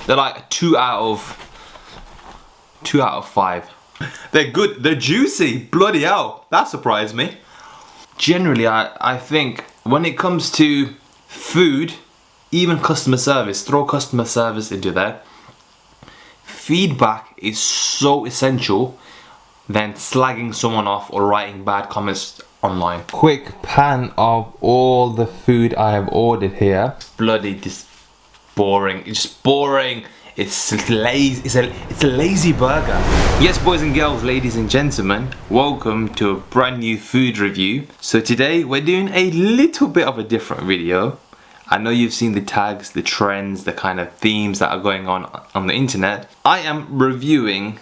They're like 2 out of 5. They're good, they're juicy, bloody hell, that surprised me. Generally, I think when it comes to food, even customer service, throw customer service into there, feedback is so essential than slagging someone off or writing bad comments online. Quick pan of all the food I have ordered here. Bloody just boring, it's just boring. It's lazy. It's a lazy burger. Yes, boys and girls, ladies and gentlemen, welcome to a brand new food review. So today we're doing a little bit of a different video. I know you've seen the tags, the trends, the kind of themes that are going on the internet. I am reviewing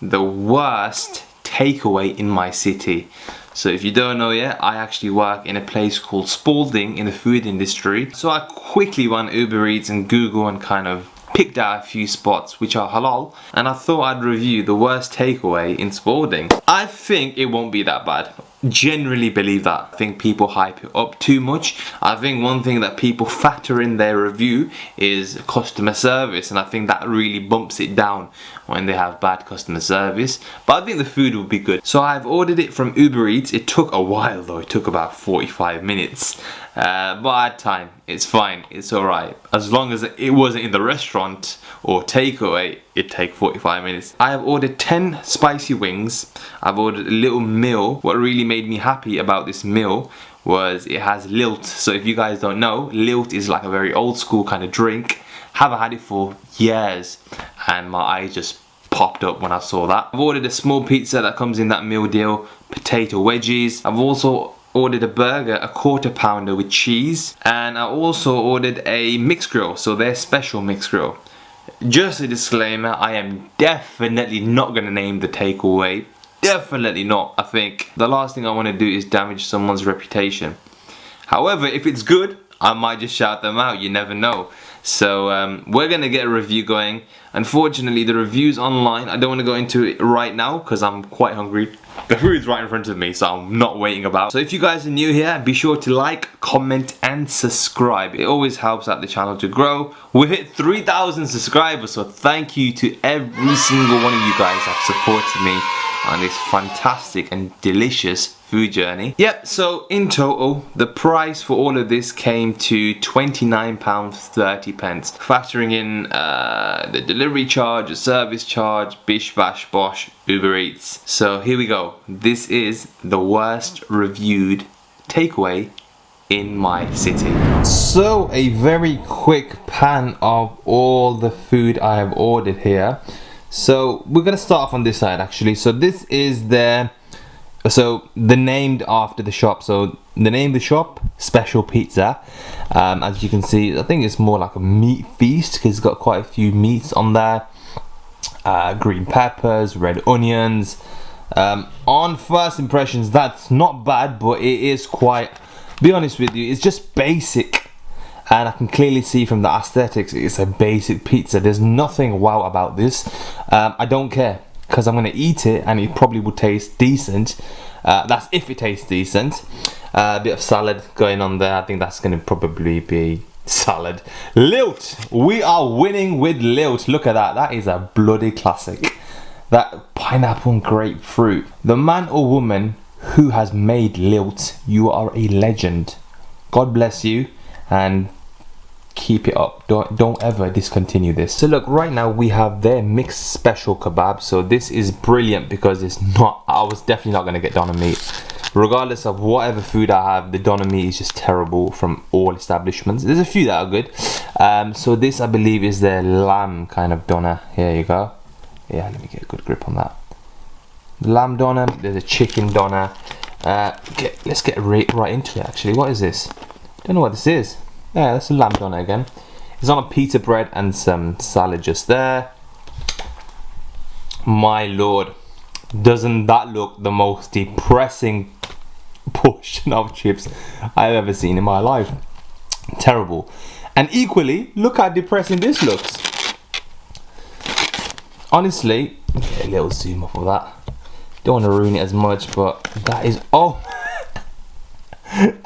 the worst takeaway in my city. So if you don't know yet, I actually work in a place called Spalding in the food industry. So I quickly went Uber Eats and Google and kind of picked out a few spots which are halal, and I thought I'd review the worst takeaway in Spalding. I think it won't be that bad. Generally believe that. I think people hype it up too much. I think one thing that people factor in their review is customer service, and I think that really bumps it down when they have bad customer service. But I think the food will be good. So I've ordered it from Uber Eats. It took a while though, it took about 45 minutes. But I had time, it's fine, it's alright. As long as it wasn't in the restaurant or takeaway, it'd take 45 minutes. I have ordered 10 spicy wings. I've ordered a little meal. What really made me happy about this meal was it has lilt. So if you guys don't know, lilt is like a very old school kind of drink. Haven't had it for years and my eyes just popped up when I saw that. I've ordered a small pizza that comes in that meal deal, potato wedgies. I've also ordered a burger, a quarter pounder with cheese, and I also ordered a mixed grill, so their special mixed grill. Just a disclaimer, I am definitely not going to name the takeaway. Definitely not. I think the last thing I want to do is damage someone's reputation. However, if it's good, I might just shout them out, you never know. So we're going to get a review going. Unfortunately, the reviews online, I don't want to go into it right now because I'm quite hungry. The food's right in front of me, so I'm not waiting about. So if you guys are new here, be sure to like, comment and subscribe. It always helps out the channel to grow. We've hit 3,000 subscribers, so thank you to every single one of you guys that have supported me on this fantastic and delicious food journey. Yep, so in total, the price for all of this came to £29.30, factoring in the delivery charge, the service charge, bish bash bosh, Uber Eats. So here we go. This is the worst reviewed takeaway in my city. So a very quick pan of all the food I have ordered here. So we're gonna start off on this side actually. So this is the named after the shop. So the name of the shop, Special Pizza. As you can see, I think it's more like a meat feast because it's got quite a few meats on there. Green peppers, red onions. On first impressions, that's not bad, but it is quite, be honest with you, it's just basic. And I can clearly see from the aesthetics, it's a basic pizza. There's nothing wow about this. I don't care, because I'm going to eat it and it probably will taste decent. That's if it tastes decent. A bit of salad going on there. I think that's going to probably be salad. Lilt! We are winning with lilt. Look at that. That is a bloody classic. That pineapple and grapefruit. The man or woman who has made lilt, you are a legend. God bless you and keep it up. Don't ever discontinue this. So look, right now we have their mixed special kebab. So this is brilliant because it's not, I was definitely not going to get doner meat. Regardless of whatever food I have, the doner meat is just terrible from all establishments. There's a few that are good. So this I believe is their lamb kind of doner. Here you go. Yeah, let me get a good grip on that. Lamb doner. There's a chicken doner. Let's get right into it actually. What is this? Don't know what this is. Yeah, that's a lamb doner again. It's on a pita bread and some salad just there. My lord, doesn't that look the most depressing portion of chips I've ever seen in my life? Terrible. And equally, look how depressing this looks. Honestly, get a little zoom off of that. Don't want to ruin it as much, but that is, oh,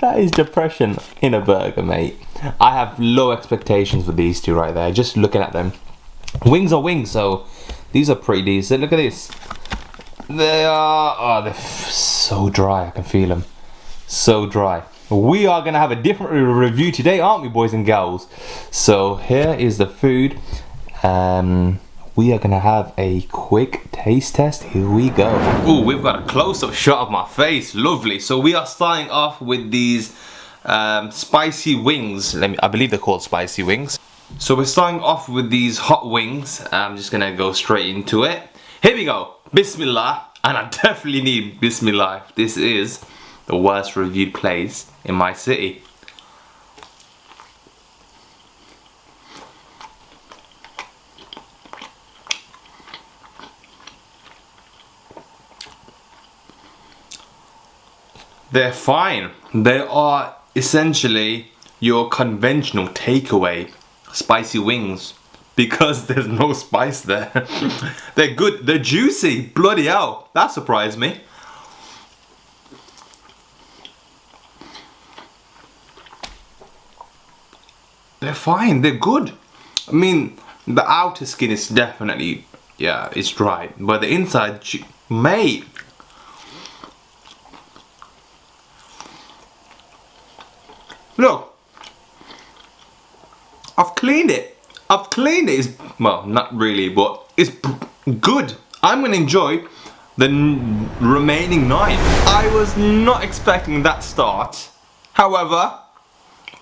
that is depression in a burger, mate. I have low expectations for these two right there. Just looking at them, Wings are wings, so these are pretty decent. Look at this. They are, oh, they're so dry. I can feel them. So dry. We are gonna have a different review today, aren't we, boys and girls? So here is the food. We are gonna have a quick taste test. Here we go. Ooh, we've got a close-up shot of my face. Lovely. So we are starting off with these spicy wings. I believe they're called spicy wings. So we're starting off with these hot wings. I'm just gonna go straight into it. Here we go. Bismillah. And I definitely need Bismillah. This is the worst reviewed place in my city. They're fine. They are essentially your conventional takeaway spicy wings because there's no spice there. They're good. They're juicy. Bloody hell. That surprised me. They're fine. They're good. I mean, the outer skin is definitely, yeah, it's dry. But the inside, mate. Look. I've cleaned it. I've cleaned it. It's, well, not really, but it's good. I'm going to enjoy the remaining 9. I was not expecting that start. However,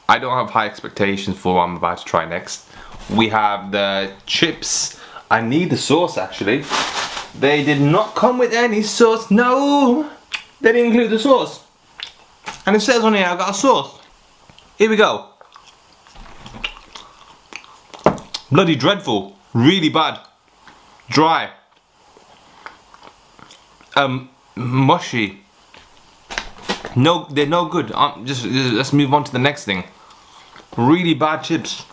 I don't have high expectations for what I'm about to try next. We have the chips. I need the sauce actually. They did not come with any sauce. No, they didn't include the sauce. And it says on here I've got a sauce. Here we go. Bloody dreadful. Really bad. Dry. Mushy. No, they're no good. Just let's move on to the next thing. Really bad chips.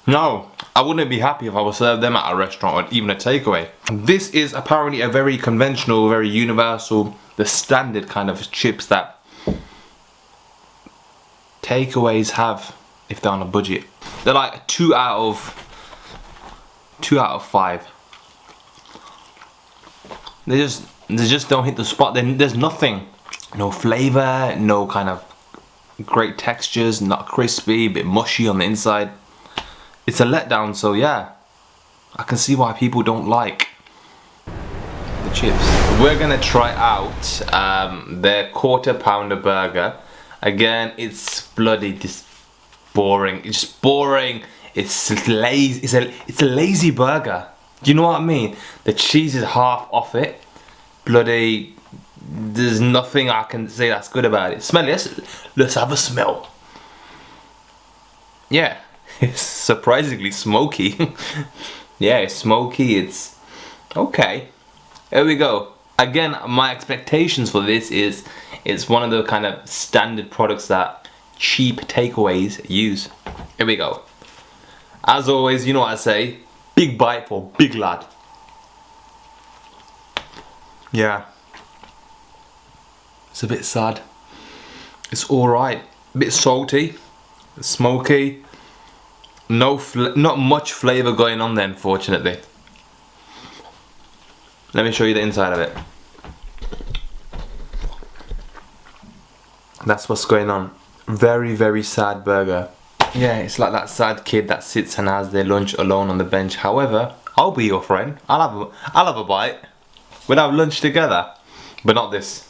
No, I wouldn't be happy if I was served them at a restaurant or even a takeaway. This is apparently a very conventional, very universal, the standard kind of chips that takeaways have if they're on a budget. They're like 2 out of 5. They just don't hit the spot. There's nothing. No flavour, no kind of great textures, not crispy, a bit mushy on the inside. It's a letdown, so yeah. I can see why people don't like the chips. We're gonna try out their quarter pounder burger. Again, it's bloody just boring. It's just boring. It's lazy. It's a lazy burger. Do you know what I mean? The cheese is half off it. Bloody. There's nothing I can say that's good about it. Smell it. Let's have a smell. Yeah, it's surprisingly smoky. Yeah, it's smoky. It's okay. Here we go. Again, my expectations for this is it's one of the kind of standard products that cheap takeaways use. Here we go. As always, you know what I say. Big bite for big lad. Yeah. It's a bit sad. It's alright. A bit salty, smoky. Not much flavour going on there, unfortunately. Let me show you the inside of it. That's what's going on. Very, very sad burger. Yeah, it's like that sad kid that sits and has their lunch alone on the bench. However, I'll be your friend. I'll have a bite. We'll have lunch together. But not this.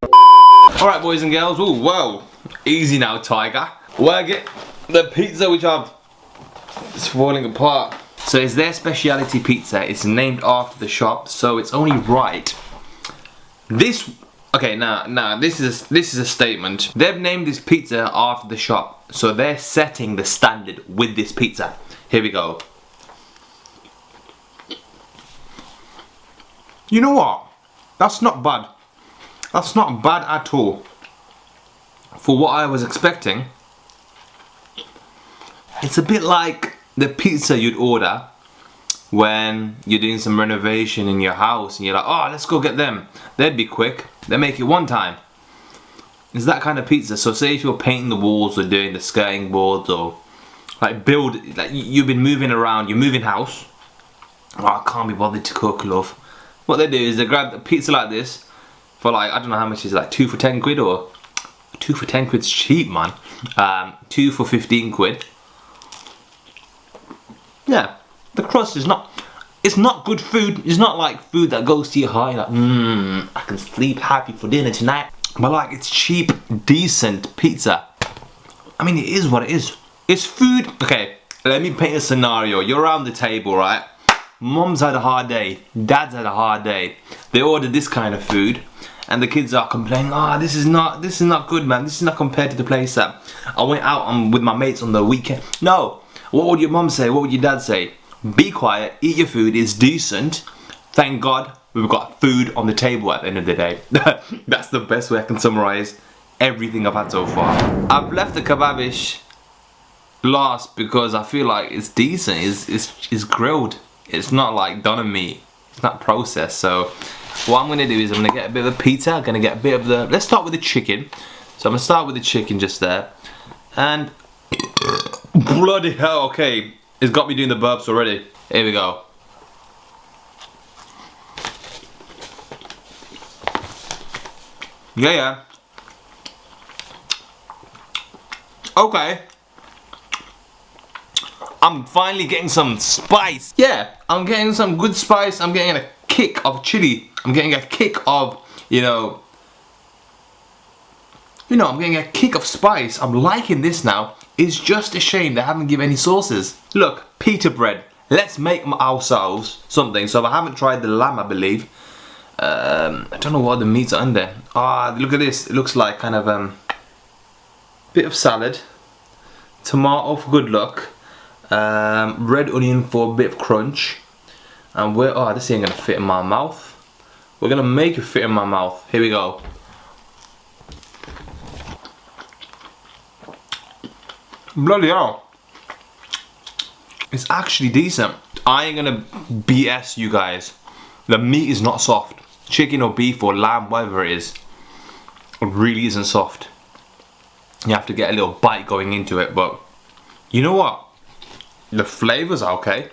Alright, boys and girls. Ooh, whoa. Easy now, Tiger. Work it. The pizza which it's falling apart. So it's their speciality pizza. It's named after the shop, so it's only right. This, okay, now this is a statement. They've named this pizza after the shop, so they're setting the standard with this pizza. Here we go. You know what? That's not bad. That's not bad at all. For what I was expecting, it's a bit like the pizza you'd order when you're doing some renovation in your house and you're like, oh, let's go get them. They'd be quick. They make it one time. It's that kind of pizza. So say if you're painting the walls or doing the skirting boards or like build, like you've been moving around, you're moving house. Oh, I can't be bothered to cook, love. What they do is they grab a pizza like this for like, I don't know how much it's like, 2 for 10 quid, or 2 for 10 quid's cheap, man. 2 for 15 quid. Yeah, the crust is not, it's not good food. It's not like food that goes to your heart, like, I can sleep happy for dinner tonight. But like, it's cheap, decent pizza. I mean, it is what it is. It's food. Okay, let me paint a scenario. You're around the table, right? Mom's had a hard day, dad's had a hard day. They ordered this kind of food, and the kids are complaining, oh, this is not good, man. This is not compared to the place that I went out with my mates on the weekend. No, what would your mom say? What would your dad say? Be quiet, eat your food, it's decent. Thank God we've got food on the table at the end of the day. That's the best way I can summarize everything I've had so far. I've left the kebabish last because I feel like it's decent, it's grilled. It's not like done on meat, it's not processed. So what I'm gonna do is I'm gonna get a bit of a pizza, I'm gonna get a bit of the, let's start with the chicken. So I'm gonna start with the chicken just there. And bloody hell, okay, it's got me doing the burps already. Here we go. Yeah. Okay. I'm finally getting some spice. Yeah, I'm getting some good spice. I'm getting a kick of chili. I'm getting a kick of, I'm getting a kick of spice. I'm liking this now. It's just a shame they haven't given any sauces. Look, pita bread. Let's make ourselves something. So I haven't tried the lamb, I believe. I don't know what the meats are under. Ah, look at this. It looks like kind of bit of salad, tomato for good luck, red onion for a bit of crunch, and this ain't gonna fit in my mouth. We're gonna make it fit in my mouth. Here we go. Bloody hell. It's actually decent. I ain't gonna BS you guys. The meat is not soft. Chicken or beef or lamb, whatever it is, it really isn't soft. You have to get a little bite going into it, but you know what? The flavors are okay.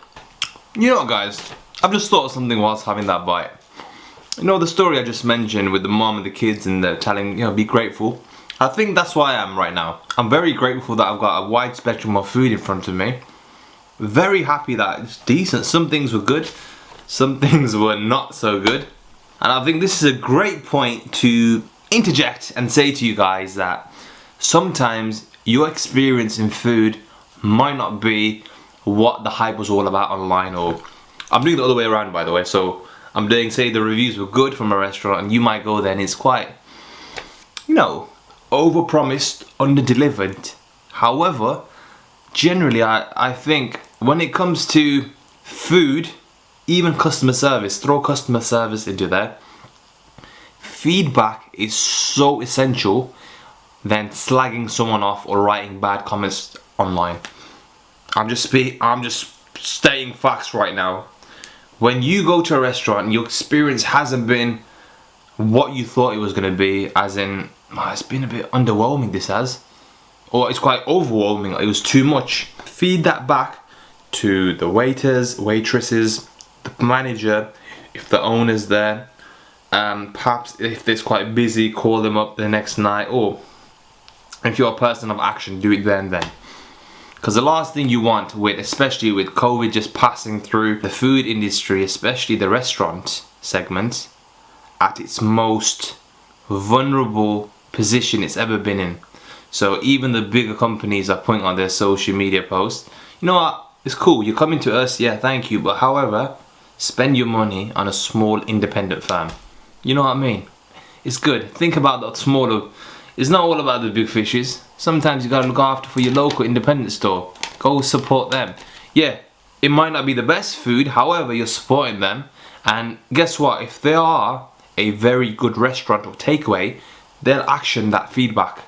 You know what, guys? I've just thought of something whilst having that bite. You know the story I just mentioned with the mom and the kids and the telling, be grateful. I think that's why I am right now. I'm very grateful that I've got a wide spectrum of food in front of me. Very happy that it's decent. Some things were good, some things were not so good. And I think this is a great point to interject and say to you guys that sometimes your experience in food might not be what the hype was all about online, or I'm doing the other way around, by the way. So I'm doing, say the reviews were good from a restaurant and you might go there and it's quite, over-promised, under-delivered. However, generally I think when it comes to food, even customer service, throw customer service into there, feedback is so essential than slagging someone off or writing bad comments online. I'm just stating facts right now. When you go to a restaurant and your experience hasn't been what you thought it was going to be, as in, it's been a bit underwhelming, this has, or it's quite overwhelming, it was too much, feed that back to the waiters, waitresses, the manager, if the owner's there. Perhaps if it's quite busy, call them up the next night, or if you're a person of action, do it there and then. Because the last thing you want, especially with COVID just passing through the food industry, especially the restaurant segment, at its most vulnerable position it's ever been in. So even the bigger companies are putting on their social media posts, you know what, it's cool, you're coming to us, yeah, thank you, but however, spend your money on a small independent firm. You know what I mean? It's good. Think about the smaller. It's not all about the big fishes. Sometimes you gotta look after for your local independent store. Go support them. Yeah, it might not be the best food, however, you're supporting them. And guess what? If they are a very good restaurant or takeaway, they'll action that feedback.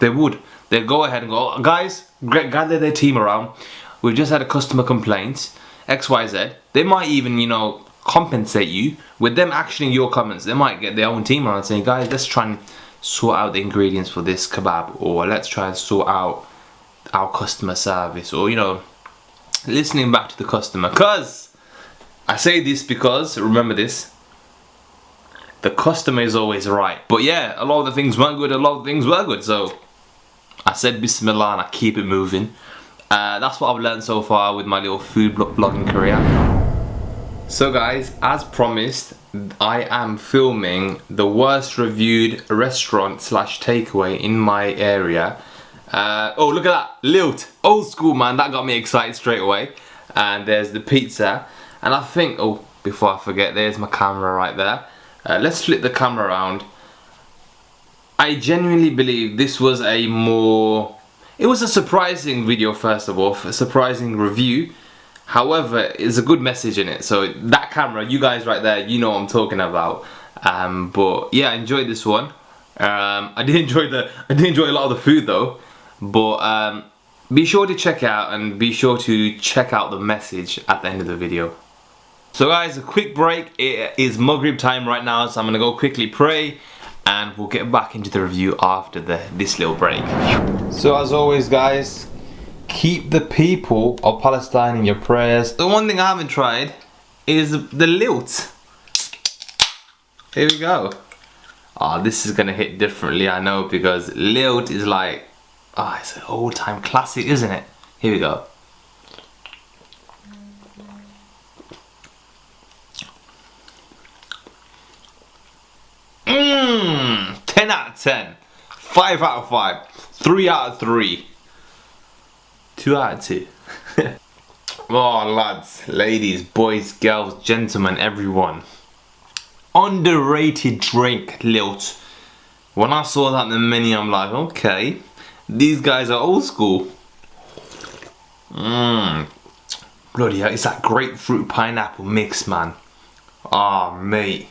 They would. They'll go ahead and go, oh, guys, gather their team around. We've just had a customer complaint, XYZ. They might even, compensate you with them actioning your comments. They might get their own team around saying, guys, let's try and sort out the ingredients for this kebab, or let's try and sort out our customer service, or you know, listening back to the customer. Cause I say this because remember this, the customer is always right. But yeah, a lot of the things weren't good, a lot of the things were good. So I said Bismillah and I keep it moving. That's what I've learned so far with my little food blogging career. So guys, as promised, I am filming the worst reviewed restaurant slash takeaway in my area. Oh, look at that, lilt, old school, man. That got me excited straight away. And there's the pizza. And I think, oh, before I forget, there's my camera right there. Let's flip the camera around. I genuinely believe this was it was a surprising video, first of all, a surprising review. However, it's a good message in it. So that camera, you guys right there, you know what I'm talking about. But yeah, I enjoyed this one. I did enjoy a lot of the food though. But be sure to check out, and be sure to check out the message at the end of the video. So guys, a quick break. It is Maghrib time right now, so I'm gonna go quickly pray, and we'll get back into the review after this little break. So as always guys, keep the people of Palestine in your prayers. The one thing I haven't tried is the lilt. Here we go. Oh, this is gonna hit differently, I know, because lilt is like, oh, it's an old time classic, isn't it? Here we go. Mmm, 10 out of 10, 5 out of 5, 3 out of 3, 2 out of 2. Oh, lads, ladies, boys, girls, gentlemen, everyone. Underrated drink, lilt. When I saw that in the menu, I'm like, okay, these guys are old school. Mmm, bloody hell, it's that grapefruit pineapple mix, man. Ah, oh, mate.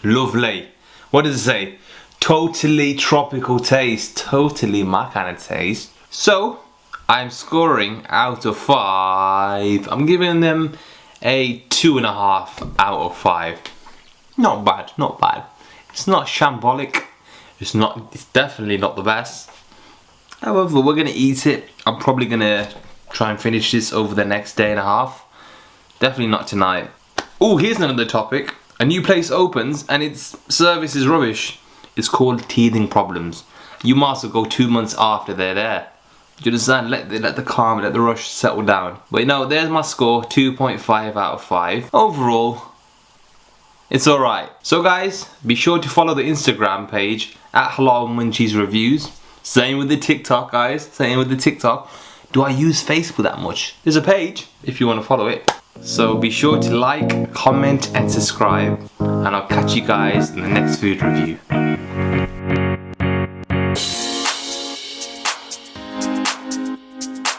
Lovely. What does it say? Totally tropical taste. Totally my kind of taste. So, I'm scoring out of 5. I'm giving them a 2.5 out of 5. Not bad, not bad. It's not shambolic. It's definitely not the best. However, we're gonna eat it. I'm probably gonna try and finish this over the next day and a half. Definitely not tonight. Oh, here's another topic. A new place opens and its service is rubbish. It's called teething problems. You might as well go 2 months after they're there. Do you understand? Let the calm, let the rush settle down. But no, there's my score, 2.5 out of 5. Overall, it's alright. So guys, be sure to follow the Instagram page at Halal Munchies Reviews. Same with the TikTok, guys. Same with the TikTok. Do I use Facebook that much? There's a page if you want to follow it. So be sure to like, comment and subscribe, and I'll catch you guys in the next food review.